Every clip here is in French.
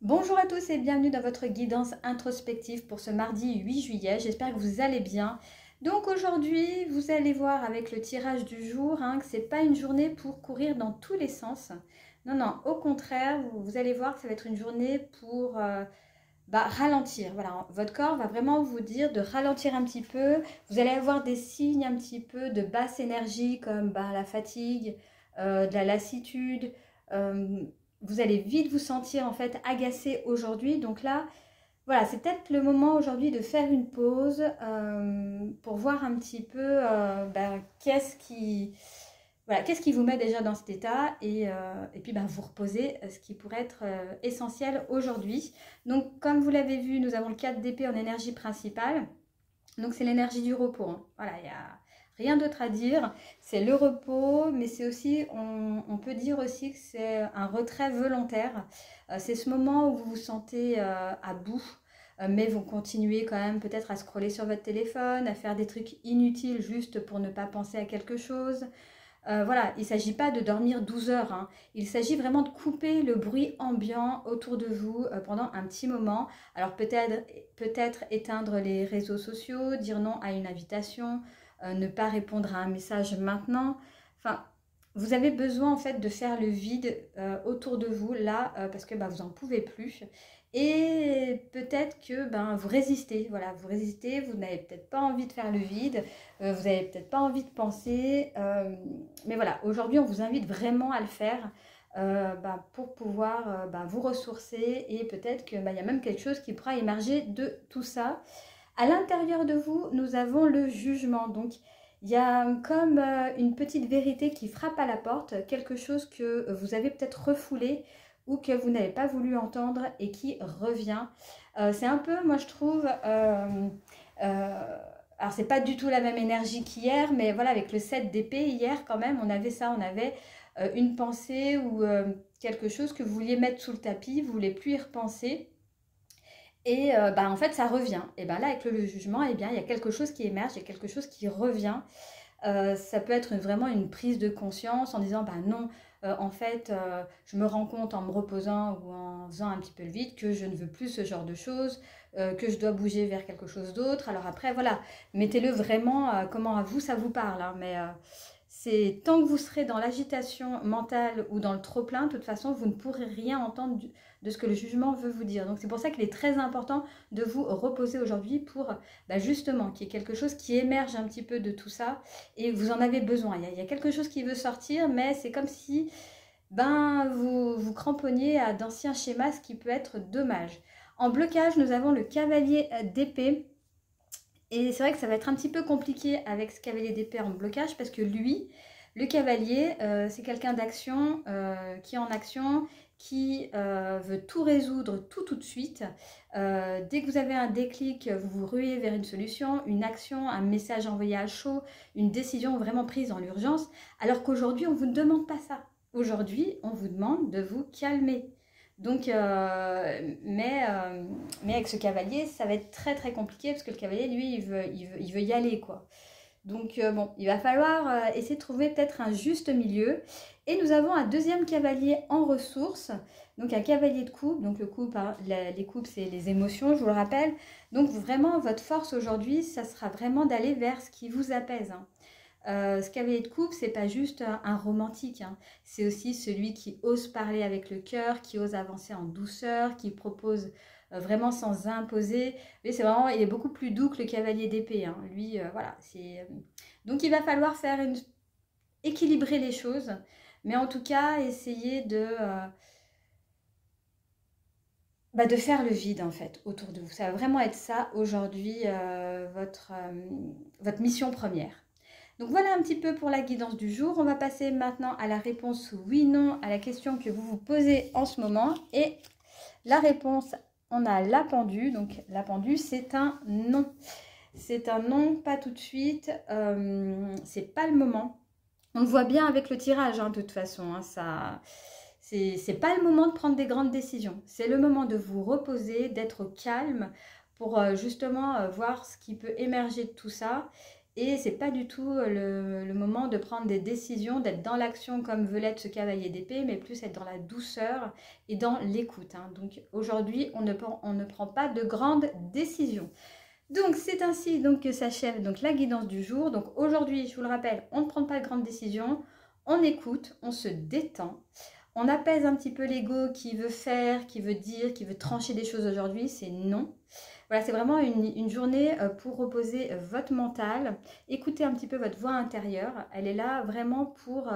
Bonjour à tous et bienvenue dans votre guidance introspective pour ce mardi 8 juillet. J'espère que vous allez bien. Donc aujourd'hui, vous allez voir avec le tirage du jour que ce n'est pas une journée pour courir dans tous les sens. Non, non, au contraire, vous allez voir que ça va être une journée pour ralentir. Voilà, votre corps va vraiment vous dire de ralentir un petit peu. Vous allez avoir des signes un petit peu de basse énergie comme la fatigue, de la lassitude. euh, vous allez vite vous sentir en fait agacé aujourd'hui. Donc là, voilà, c'est peut-être le moment aujourd'hui de faire une pause pour voir un petit peu qu'est-ce qui vous met déjà dans cet état et puis vous reposer, ce qui pourrait être essentiel aujourd'hui. Donc comme vous l'avez vu, nous avons le 4 d'épée en énergie principale. Donc c'est l'énergie du repos. Voilà, il n'y a rien d'autre à dire. C'est le repos, mais c'est aussi, on peut dire aussi que c'est un retrait volontaire. C'est ce moment où vous vous sentez à bout, mais vous continuez quand même peut-être à scroller sur votre téléphone, à faire des trucs inutiles juste pour ne pas penser à quelque chose. Voilà, il ne s'agit pas de dormir 12 heures, il s'agit vraiment de couper le bruit ambiant autour de vous pendant un petit moment. Alors peut-être éteindre les réseaux sociaux, dire non à une invitation, ne pas répondre à un message maintenant. Enfin, vous avez besoin en fait de faire le vide autour de vous là parce que vous n'en pouvez plus. Et peut-être que vous résistez, voilà, vous résistez, vous n'avez peut-être pas envie de faire le vide, vous n'avez peut-être pas envie de penser, mais voilà, aujourd'hui on vous invite vraiment à le faire pour pouvoir vous ressourcer et peut-être qu'il y a même quelque chose qui pourra émerger de tout ça. À l'intérieur de vous, nous avons le jugement, donc il y a comme une petite vérité qui frappe à la porte, quelque chose que vous avez peut-être refoulé ou que vous n'avez pas voulu entendre et qui revient. C'est un peu, moi je trouve, alors c'est pas du tout la même énergie qu'hier, mais voilà, avec le 7 d'épée, hier quand même, on avait ça, on avait une pensée ou quelque chose que vous vouliez mettre sous le tapis, vous ne voulez plus y repenser. Et en fait, ça revient. Et là, avec le jugement, il y a quelque chose qui émerge, il y a quelque chose qui revient. Ça peut être vraiment une prise de conscience en disant non, en fait, je me rends compte en me reposant ou en faisant un petit peu le vide que je ne veux plus ce genre de choses, que je dois bouger vers quelque chose d'autre. Alors après, voilà, mettez-le vraiment comment à vous ça vous parle, mais c'est tant que vous serez dans l'agitation mentale ou dans le trop-plein, de toute façon, vous ne pourrez rien entendre de ce que le jugement veut vous dire. Donc c'est pour ça qu'il est très important de vous reposer aujourd'hui pour justement qu'il y ait quelque chose qui émerge un petit peu de tout ça et vous en avez besoin. Il y a quelque chose qui veut sortir, mais c'est comme si vous vous cramponniez à d'anciens schémas, ce qui peut être dommage. En blocage, nous avons le cavalier d'épée. Et c'est vrai que ça va être un petit peu compliqué avec ce cavalier d'épée en blocage parce que lui, le cavalier, c'est quelqu'un d'action, qui est en action, qui veut tout résoudre tout de suite. Dès que vous avez un déclic, vous vous ruez vers une solution, une action, un message envoyé à chaud, une décision vraiment prise dans l'urgence, alors qu'aujourd'hui, on ne vous demande pas ça. Aujourd'hui, on vous demande de vous calmer. Donc, mais avec ce cavalier, ça va être très très compliqué parce que le cavalier, lui, il veut y aller, quoi. Donc, bon, il va falloir essayer de trouver peut-être un juste milieu. Et nous avons un deuxième cavalier en ressources, donc un cavalier de coupe. Donc, le coupe, les coupes, c'est les émotions, je vous le rappelle. Donc, vraiment, votre force aujourd'hui, ça sera vraiment d'aller vers ce qui vous apaise. Ce cavalier de coupe, c'est pas juste un romantique, c'est aussi celui qui ose parler avec le cœur, qui ose avancer en douceur, qui propose vraiment sans imposer. Mais c'est vraiment, il est beaucoup plus doux que le cavalier d'épée. Lui, voilà, c'est. Donc il va falloir équilibrer les choses, mais en tout cas essayer de faire le vide en fait autour de vous. Ça va vraiment être ça aujourd'hui votre mission première. Donc voilà un petit peu pour la guidance du jour. On va passer maintenant à la réponse oui-non à la question que vous vous posez en ce moment. Et la réponse, on a la pendue. Donc la pendue, c'est un non. C'est un non, pas tout de suite. C'est pas le moment. On le voit bien avec le tirage, de toute façon. Ça, c'est pas le moment de prendre des grandes décisions. C'est le moment de vous reposer, d'être calme pour justement voir ce qui peut émerger de tout ça Et c'est pas du tout le moment de prendre des décisions, d'être dans l'action comme veut l'être ce cavalier d'épée, mais plus être dans la douceur et dans l'écoute. Hein. Donc aujourd'hui, on ne prend pas de grandes décisions. Donc c'est ainsi donc, que s'achève donc, la guidance du jour. Donc aujourd'hui, je vous le rappelle, on ne prend pas de grandes décisions, on écoute, on se détend. On apaise un petit peu l'ego qui veut faire, qui veut dire, qui veut trancher des choses aujourd'hui, c'est non. Voilà, c'est vraiment une journée pour reposer votre mental, écouter un petit peu votre voix intérieure. Elle est là vraiment pour,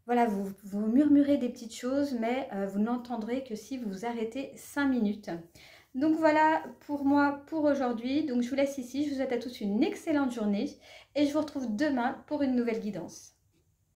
voilà, vous murmurez des petites choses, mais vous n'entendrez que si vous vous arrêtez 5 minutes. Donc voilà pour moi pour aujourd'hui. Donc je vous laisse ici, je vous souhaite à tous une excellente journée et je vous retrouve demain pour une nouvelle guidance.